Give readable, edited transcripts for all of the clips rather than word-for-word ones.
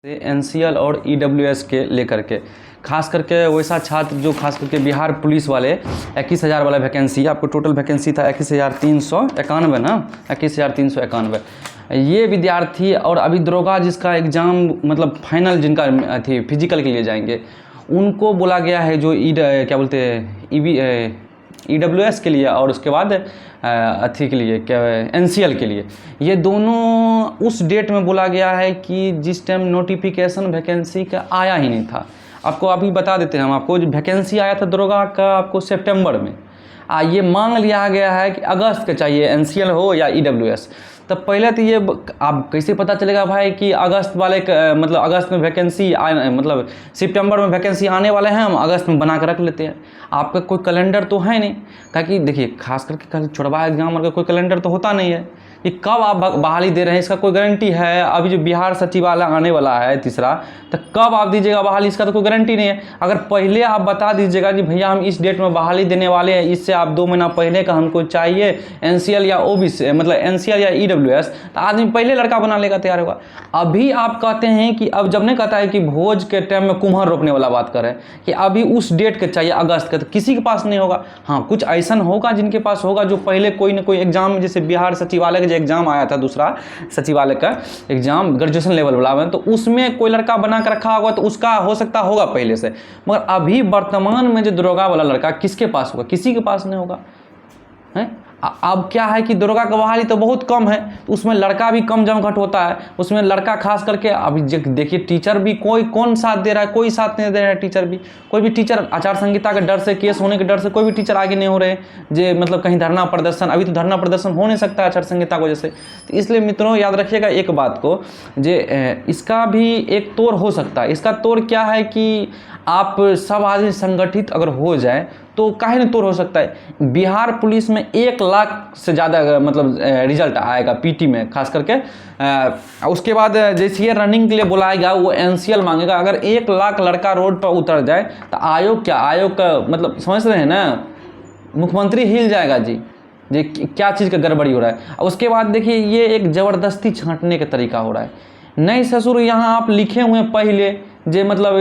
NCL और EWS के लेकर के खास करके वैसा छात्र जो खास करके बिहार पुलिस वाले 21,000 वाला वैकेंसी, आपको टोटल वैकेंसी था 21,391 ना, 21,391 ये विद्यार्थी। और अभी दरोगा जिसका एग्ज़ाम मतलब फाइनल जिनका थी फिजिकल के लिए जाएंगे, उनको बोला गया है जो क्या बोलते हैं ईडब्ल्यूएस के लिए और उसके बाद अथी के लिए क्या एनसीएल के लिए, ये दोनों उस डेट में बोला गया है कि जिस टाइम नोटिफिकेशन वैकेंसी का आया ही नहीं था। आपको अभी बता देते हैं हम आपको, जो वैकेंसी आया था दरोगा का आपको सितंबर में, ये मांग लिया गया है कि अगस्त के चाहिए, एनसीएल हो या ईडब्ल्यूएस। तब पहले तो ये आप कैसे पता चलेगा भाई कि अगस्त वाले मतलब अगस्त में वैकेंसी मतलब सितंबर में वैकेंसी आने वाले हैं, हम अगस्त में बना कर रख लेते हैं। आपका कोई कैलेंडर तो है नहीं, ताकि देखिए खास करके छोड़वा एग्जाम का कोई कैलेंडर तो होता नहीं है कि कब आप बहाली दे रहे हैं, इसका कोई गारंटी है। अभी जो बिहार सचिवालय आने वाला है तीसरा, तो कब आप दीजिएगा बहाली, इसका तो कोई गारंटी नहीं है। अगर पहले आप बता दीजिएगा कि भैया हम इस डेट में बहाली देने वाले हैं, इससे आप 2 महीना पहले का हमको चाहिए एनसीएल या ओबीसी मतलब एनसीएल या ईडब्ल्यूएस, तो आदमी पहले लड़का बना लेगा, तैयार होगा। अभी आप कहते हैं कि अब जब नहीं कहता है कि भोज के टाइम में कुम्हार रोपने वाला बात करें कि अभी उस डेट के चाहिए अगस्त के, तो किसी के पास नहीं होगा। हाँ, कुछ ऐसा होगा जिनके पास होगा जो पहले कोई ना कोई एग्जाम, जैसे बिहार सचिवालय जो एग्जाम आया था दूसरा सचिवालय का एग्जाम ग्रेजुएशन लेवल वाला, तो उसमें कोई लड़का बना कर रखा होगा, तो उसका हो सकता होगा पहले से। मगर अभी वर्तमान में जो दरोगा वाला लड़का किसके पास होगा, किसी के पास नहीं होगा है। अब क्या है कि दरोगा का बहाली तो बहुत कम है, तो उसमें लड़का भी कम जमघट होता है, उसमें लड़का खास करके अभी देखिए टीचर भी कौन साथ दे रहा है, कोई साथ नहीं दे रहा है टीचर भी। कोई भी टीचर आचार संहिता के डर से, केस होने के डर से कोई भी टीचर आगे नहीं हो रहे जे मतलब कहीं धरना प्रदर्शन, अभी तो धरना प्रदर्शन हो नहीं सकता आचार संहिता की वजह से। तो इसलिए मित्रों याद रखिएगा एक बात को, जे इसका भी एक तोड़ हो सकता है। इसका तोड़ क्या है कि आप सब आदमी संगठित अगर हो जाए तो काहे नहीं तोड़ हो सकता है। बिहार पुलिस में 1 लाख से ज़्यादा मतलब रिजल्ट आएगा पीटी में खास करके। उसके बाद जैसे ये रनिंग के लिए बुलाएगा वो एनसीएल मांगेगा। अगर 1 लाख लड़का रोड पर उतर जाए तो आयोग का मतलब समझ रहे हैं ना, मुख्यमंत्री हिल जाएगा जी क्या चीज़ का गड़बड़ी हो रहा है। उसके बाद देखिए ये एक ज़बरदस्ती छांटने का तरीका हो रहा है। नहीं ससुर, यहाँ आप लिखे हुए पहले जे मतलब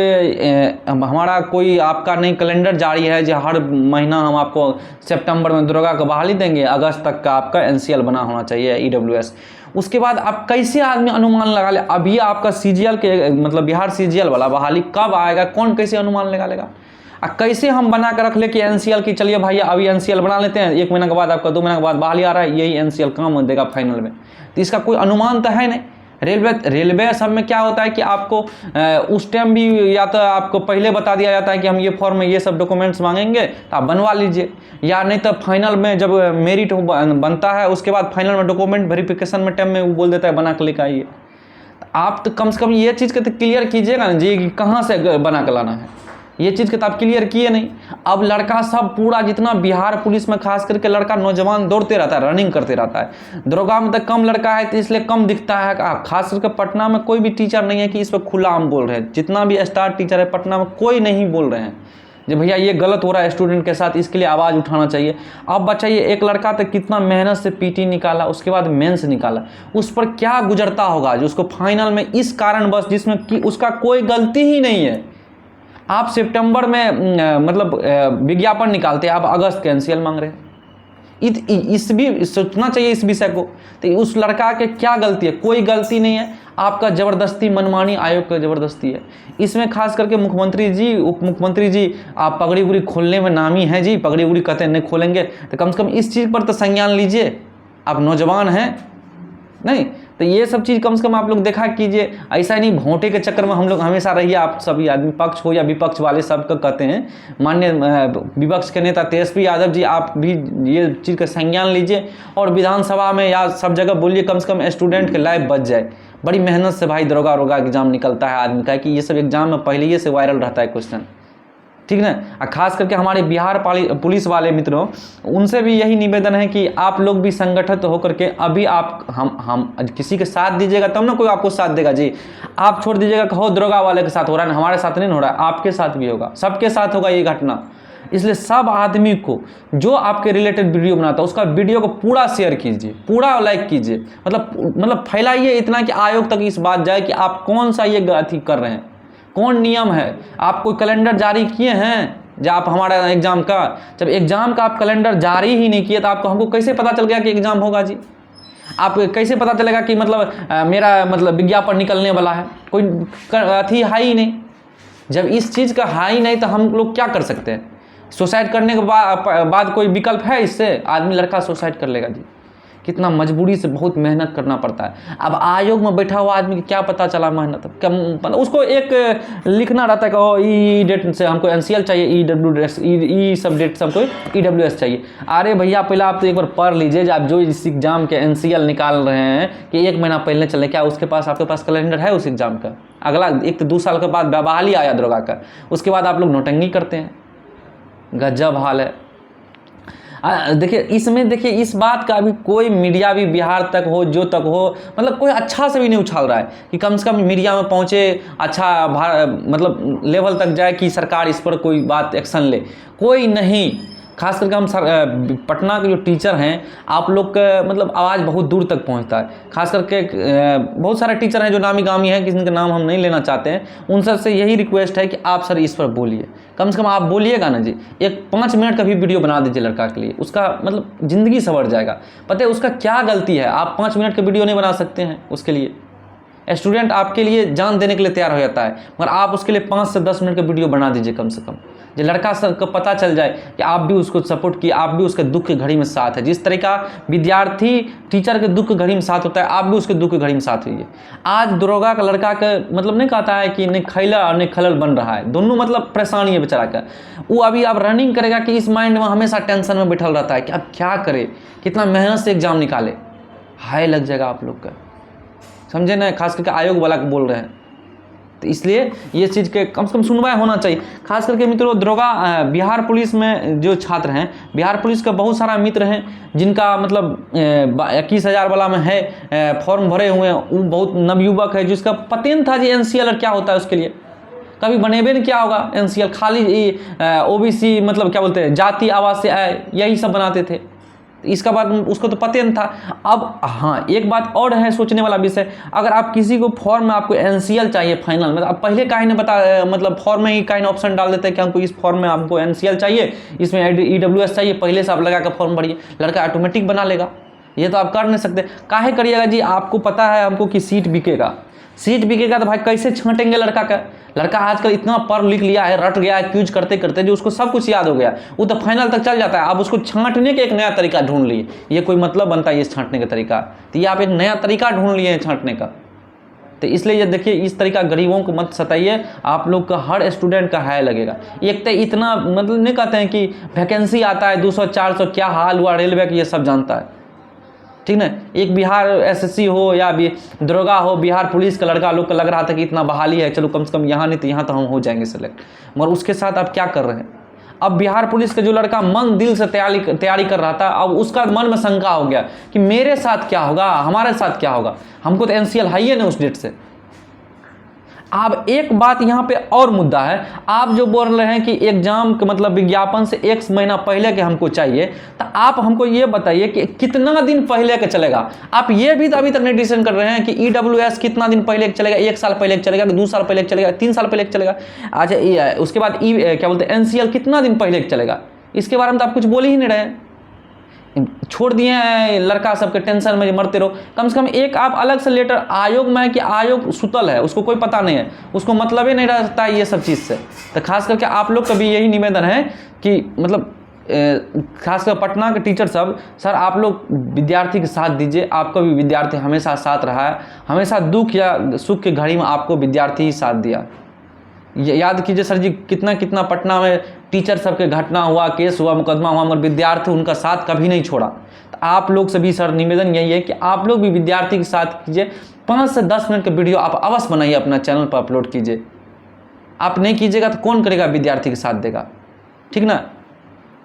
हमारा कोई आपका नहीं कैलेंडर जारी है जो हर महीना हम आपको सितंबर में दरोगा को बहाली देंगे, अगस्त तक का आपका एनसीएल बना होना चाहिए ईडब्ल्यूएस। उसके बाद आप कैसे आदमी अनुमान लगा ले अभी आपका सीजीएल के मतलब बिहार सीजीएल वाला बहाली कब आएगा, कौन कैसे अनुमान लगा लेगा। कैसे हम बना कर रख ले कि एनसीएल की चलिए भैया अभी एनसीएल बना लेते हैं, 1 महीना के बाद आपका 2 महीना के बाद बहाली आ रहा है, यही एनसीएल काम देगा फाइनल में। तो इसका कोई अनुमान तो है नहीं। रेलवे सब में क्या होता है कि आपको उस टाइम भी या तो आपको पहले बता दिया जाता है कि हम ये फॉर्म में ये सब डॉक्यूमेंट्स मांगेंगे तो आप बनवा लीजिए, या नहीं तो फाइनल में जब मेरिट बनता है उसके बाद फाइनल में डॉक्यूमेंट वेरिफिकेशन में टाइम में वो बोल देता है बना कर लेकर आइए। आप तो कम से कम ये चीज़ को तो क्लियर कीजिएगा ना जी कि कहाँ से बना कर लाना है, ये चीज़ के तो आप क्लियर किए नहीं। अब लड़का सब पूरा जितना बिहार पुलिस में खास करके लड़का नौजवान दौड़ते रहता है, रनिंग करते रहता है। दरोगा में तो कम लड़का है तो इसलिए कम दिखता है। खास करके पटना में कोई भी टीचर नहीं है कि इस पर खुला आम बोल रहे हैं। जितना भी स्टार टीचर है पटना में कोई नहीं बोल रहे हैं जो भैया ये गलत हो रहा है स्टूडेंट के साथ, इसके लिए आवाज़ उठाना चाहिए। अब बचाइए एक लड़का तो कितना मेहनत से पीटी निकाला, उसके बाद मेंस निकाला, उस पर क्या गुजरता होगा जो उसको फाइनल में इस कारण बस जिसमें कि उसका कोई गलती ही नहीं है। आप सितंबर में मतलब विज्ञापन निकालते हैं, आप अगस्त के एनसीएल मांग रहे हैं। इस भी सोचना चाहिए इस विषय को। तो उस लड़का के क्या गलती है, कोई गलती नहीं है। आपका ज़बरदस्ती मनमानी आयोग का ज़बरदस्ती है। इसमें खास करके मुख्यमंत्री जी उप मुख्यमंत्री जी आप पगड़ी उगड़ी खोलने में नामी हैं जी, पगड़ी उगड़ी कहते हैं नहीं खोलेंगे, तो कम से कम इस चीज़ पर तो संज्ञान लीजिए। आप नौजवान हैं नहीं, तो ये सब चीज़ कम से कम आप लोग देखा कीजिए। ऐसा ही नहीं भोंटे के चक्कर में हम लोग हमेशा रहिए। आप सभी आदमी पक्ष हो या विपक्ष वाले सबको कहते हैं, माननीय विपक्ष के नेता तेजस्वी यादव जी आप भी ये चीज़ का संज्ञान लीजिए और विधानसभा में या सब जगह बोलिए कम से कम स्टूडेंट के लाइफ बच जाए। बड़ी मेहनत से भाई दरोगा एग्जाम निकलता है आदमी का, कि ये सब एग्जाम में पहले ही से वायरल रहता है क्वेश्चन, ठीक ना। खास करके हमारे बिहार पुलिस वाले मित्रों, उनसे भी यही निवेदन है कि आप लोग भी संगठित होकर के अभी आप हम किसी के साथ दीजिएगा तब ना कोई आपको साथ देगा जी। आप छोड़ दीजिएगा, कहो दरोगा वाले के साथ हो रहा है, हमारे साथ नहीं हो रहा है, आपके साथ भी होगा, सबके साथ होगा ये घटना। इसलिए सब आदमी को जो आपके रिलेटेड वीडियो बनाता है उसका वीडियो को पूरा शेयर कीजिए, पूरा लाइक कीजिए, मतलब फैलाइए इतना कि आयोग तक इस बात जाए कि आप कौन सा ये अथी कर रहे हैं, कौन नियम है। आप कोई कैलेंडर जारी किए हैं जब आप हमारा एग्जाम का, जब एग्जाम का आप कैलेंडर जारी ही नहीं किए तो आपको हमको कैसे पता चल गया कि एग्जाम होगा जी? आप कैसे पता चलेगा कि मतलब मेरा मतलब विज्ञापन निकलने वाला है? कोई अथी है ही नहीं। जब इस चीज़ का है ही नहीं तो हम लोग क्या कर सकते हैं? सुसाइड करने के बाद कोई विकल्प है इससे? आदमी लड़का सुसाइड कर लेगा जी। कितना मजबूरी से बहुत मेहनत करना पड़ता है। अब आयोग में बैठा हुआ आदमी को क्या पता चला मेहनत, क्या उसको एक लिखना रहता है कि ई डेट से हमको एनसीएल चाहिए, EWS ई सब डेट से हमको EWS चाहिए। अरे भैया पहले आप तो एक बार पढ़ लीजिए आप जो इस एग्जाम के एनसीएल निकाल रहे हैं कि 1 महीना पहले चले, क्या उसके पास आपके पास कैलेंडर है उस एग्जाम का? अगला 1 तो 2 साल के बाद बहाली आया दरोगा का, उसके बाद आप लोग नौटंकी करते हैं। गजब हाल है। देखिए इसमें देखिए इस बात का अभी कोई मीडिया भी बिहार तक हो जो तक हो मतलब कोई अच्छा से भी नहीं उछाल रहा है कि कम से कम मीडिया में पहुंचे, अच्छा मतलब लेवल तक जाए कि सरकार इस पर कोई बात एक्शन ले। कोई नहीं। खास करके हम पटना के जो टीचर हैं आप लोग का मतलब आवाज़ बहुत दूर तक पहुंचता है। खास करके बहुत सारे टीचर हैं जो नामी गामी हैं, किसी का नाम हम नहीं लेना चाहते हैं, उन सबसे यही रिक्वेस्ट है कि आप सर इस पर बोलिए, कम से कम आप बोलिएगा ना जी। एक 5 मिनट का भी वीडियो बना दीजिए लड़का के लिए, उसका मतलब ज़िंदगी संवर जाएगा। पता है उसका क्या गलती है? आप 5 मिनट का वीडियो नहीं बना सकते हैं उसके लिए? स्टूडेंट आपके लिए जान देने के लिए तैयार हो जाता है, मगर आप उसके लिए 5 से 10 मिनट का वीडियो बना दीजिए कम से कम, जो लड़का को पता चल जाए कि आप भी उसको सपोर्ट किए, आप भी उसके दुख की घड़ी में साथ है। जिस तरह का विद्यार्थी टीचर के दुख की घड़ी में साथ होता है, आप भी उसके दुख की घड़ी में साथ होइए। आज दरोगा का लड़का का मतलब नहीं कहता है कि नहीं खैला और नहीं खलल बन रहा है, दोनों मतलब परेशानी है बेचारा का। वो अभी अब रनिंग करेगा कि इस माइंड में हमेशा टेंशन में बैठल रहता है कि अब क्या करे, कितना मेहनत से एग्जाम निकाले, हाय लग जाएगा आप लोग का, समझे ना? खास करके आयोग वाला को बोल रहे हैं, तो इसलिए ये चीज़ के कम से कम सुनवाई होना चाहिए। खास करके मित्रों दरोगा बिहार पुलिस में जो छात्र हैं, बिहार पुलिस का बहुत सारा मित्र हैं जिनका मतलब 21,000 वाला में है, फॉर्म भरे हुए हैं। वो बहुत नवयुवक है जिसका पता नहीं था जी एनसीएल क्या होता है, उसके लिए कभी बनेबे नहीं क्या होगा। एनसीएल खाली ओबीसी मतलब क्या बोलते हैं जाति आवास से आए, यही सब बनाते थे। इसका बाद उसको तो पता नहीं था। अब हाँ एक बात और है सोचने वाला विषय, अगर आप किसी को फॉर्म में आपको एनसीएल चाहिए फाइनल में, अब पहले काहे ने बता मतलब फॉर्म में ही काहे ने ऑप्शन डाल देते हैं कि हमको इस फॉर्म में आपको एनसीएल चाहिए, इसमें EWS चाहिए, पहले से आप लगा कर फॉर्म भरिए, लड़का ऑटोमेटिक बना लेगा। ये तो आप कर नहीं सकते। काहे करिएगा जी? आपको पता है हमको कि सीट बिकेगा, सीट बिकेगा तो भाई कैसे छांटेंगे लड़का का? लड़का आजकल इतना पढ़ लिख लिया है, रट गया है क्यूज करते करते, जो उसको सब कुछ याद हो गया, वो तो फाइनल तक चल जाता है। अब उसको छांटने के एक नया तरीका ढूंढ लिए, ये कोई मतलब बनता है ये छांटने का तरीका? तो ये आप एक नया तरीका ढूंढ लिए हैं छांटने का। तो इसलिए ये देखिए इस तरीका गरीबों को मत सताइए, आप लोग का हर स्टूडेंट का हाय लगेगा। एक तो इतना मतलब नहीं कहते हैं कि वैकेंसी आता है 200-400, क्या हाल हुआ रेलवे का ये सब जानता है, ठीक ना? एक बिहार एसएससी हो या दरोगा हो, बिहार पुलिस का लड़का लोग का लग रहा था कि इतना बहाली है, चलो कम से कम यहाँ नहीं तो यहाँ तो हम हो जाएंगे सेलेक्ट, मगर उसके साथ आप क्या कर रहे हैं? अब बिहार पुलिस का जो लड़का मन दिल से तैयारी कर रहा था, अब उसका मन में शंका हो गया कि मेरे साथ क्या होगा, हमारे साथ क्या होगा, हमको तो एनसीएल है ही नहीं उस डेट से। अब एक बात यहाँ पे और मुद्दा है, आप जो बोल रहे हैं कि एग्जाम के मतलब विज्ञापन से 1 महीना पहले के हमको चाहिए, तो आप हमको ये बताइए कि कितना दिन पहले के चलेगा। आप ये भी तो अभी तक नहीं डिसीजन कर रहे हैं कि EWS कितना दिन पहले के चलेगा, 1 साल पहले के चलेगा, 2 साल पहले के चलेगा, 3 साल पहले के चलेगा। अच्छा उसके बाद क्या बोलते हैं एनसीएल कितना दिन पहले के चलेगा, इसके बारे में तो आप कुछ बोल ही नहीं रहे, छोड़ दिए हैं लड़का सबके टेंशन में मरते रहो। कम से कम एक आप अलग से लेटर आयोग में है कि आयोग सुतल है, उसको कोई पता नहीं है, उसको मतलब ही नहीं रहता है ये सब चीज़ से। तो खास करके आप लोग का भी यही निवेदन है कि मतलब खासकर पटना के टीचर सब, सर आप लोग विद्यार्थी के साथ दीजिए, आपका भी विद्यार्थी हमेशा साथ रहा है, हमेशा दुख या सुख की घड़ी में आपको विद्यार्थी ही साथ दिया। याद कीजिए सर जी कितना कितना पटना में टीचर सबके घटना हुआ, केस हुआ, मुकदमा हुआ, मगर विद्यार्थी उनका साथ कभी नहीं छोड़ा। तो आप लोग से भी सर निवेदन यही है कि आप लोग भी विद्यार्थी के साथ कीजिए, 5 से 10 मिनट का वीडियो आप अवश्य बनाइए, अपना चैनल पर अपलोड कीजिए। आप नहीं कीजिएगा तो कौन करेगा, विद्यार्थी के साथ देगा, ठीक ना?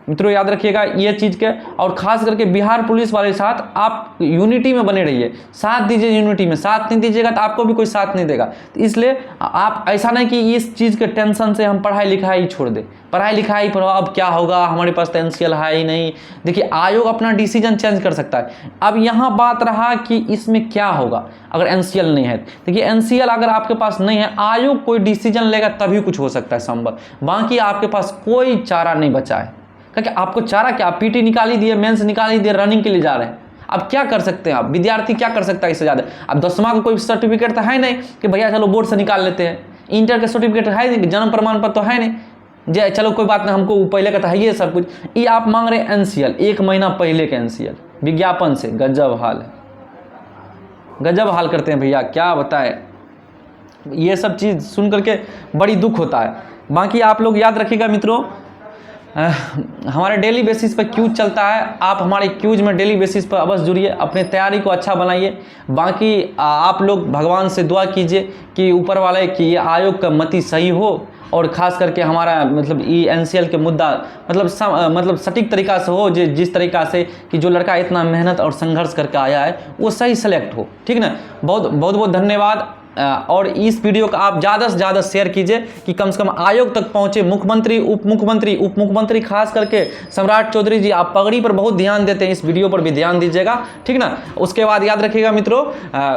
मित्रों याद रखिएगा ये चीज़ के, और खास करके बिहार पुलिस वाले साथ आप यूनिटी में बने रहिए, साथ दीजिए यूनिटी में, साथ नहीं दीजिएगा तो आपको भी कोई साथ नहीं देगा। तो इसलिए आप ऐसा नहीं कि इस चीज़ के टेंशन से हम पढ़ाई लिखाई छोड़ दें, पढ़ाई लिखाई पर अब क्या होगा, हमारे पास तो एनसीएल है ही नहीं। देखिए आयोग अपना डिसीजन चेंज कर सकता है। अब यहाँ बात रहा कि इसमें क्या होगा अगर एनसीएल नहीं है। देखिए एनसीएल अगर आपके पास नहीं है, आयोग कोई डिसीजन लेगा तभी कुछ हो सकता है संभव, बाकी आपके पास कोई चारा नहीं बचा है। क्योंकि आपको चारा क्या, आप पीटी निकाल ही दिए, मेंस निकाल ही दिए, रनिंग के लिए जा रहे हैं, अब क्या कर सकते हैं आप, विद्यार्थी क्या कर सकता है इससे ज़्यादा। अब 10वां का कोई सर्टिफिकेट तो है नहीं कि भैया चलो बोर्ड से निकाल लेते हैं, इंटर का सर्टिफिकेट है नहीं, जन्म प्रमाण पत्र तो है नहीं, जे चलो कोई बात नहीं, हमको पहले का तो है ये सब कुछ। ये आप मांग रहे हैं एनसीएल, 1 महीना पहले का एनसीएल विज्ञापन से, गजब हाल है, गजब हाल करते हैं भैया, क्या बताए। ये सब चीज़ सुन करके बड़ी दुख होता है। बाकी आप लोग याद रखिएगा मित्रों, हमारे डेली बेसिस पर क्यूज चलता है, आप हमारे क्यूज में डेली बेसिस पर अवश्य जुड़िए, अपने तैयारी को अच्छा बनाइए। बाकी आप लोग भगवान से दुआ कीजिए कि ऊपर वाले कि ये आयोग का मति सही हो, और ख़ास करके हमारा मतलब ये एनसीएल के मुद्दा मतलब सटीक तरीक़ा से हो, जिस तरीक़ा से कि जो लड़का इतना मेहनत और संघर्ष करके आया है वो सही सेलेक्ट हो, ठीक ना। बहुत बहुत धन्यवाद। और इस वीडियो को आप ज़्यादा से ज़्यादा शेयर कीजिए कि कम से कम आयोग तक पहुँचे। मुख्यमंत्री, उप मुख्यमंत्री खास करके सम्राट चौधरी जी, आप पगड़ी पर बहुत ध्यान देते हैं, इस वीडियो पर भी ध्यान दीजिएगा, ठीक ना। उसके बाद याद रखिएगा मित्रों,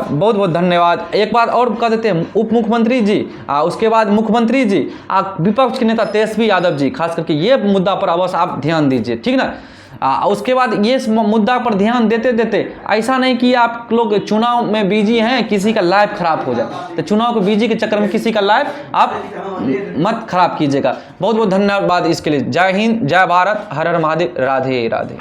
बहुत बहुत धन्यवाद। एक बात और कह देते हैं, उप मुख्यमंत्री जी, उसके बाद मुख्यमंत्री जी, विपक्ष के नेता तेजस्वी यादव जी, खास करके ये मुद्दा पर अवश्य आप ध्यान दीजिए, ठीक ना। उसके बाद ये मुद्दा पर ध्यान देते देते ऐसा नहीं कि आप लोग चुनाव में बिजी हैं, किसी का लाइफ खराब हो जाए, तो चुनाव के बिजी के चक्कर में किसी का लाइफ आप मत खराब कीजिएगा। बहुत बहुत धन्यवाद इसके लिए। जय हिंद, जय भारत, हर हर महादेव, राधे राधे।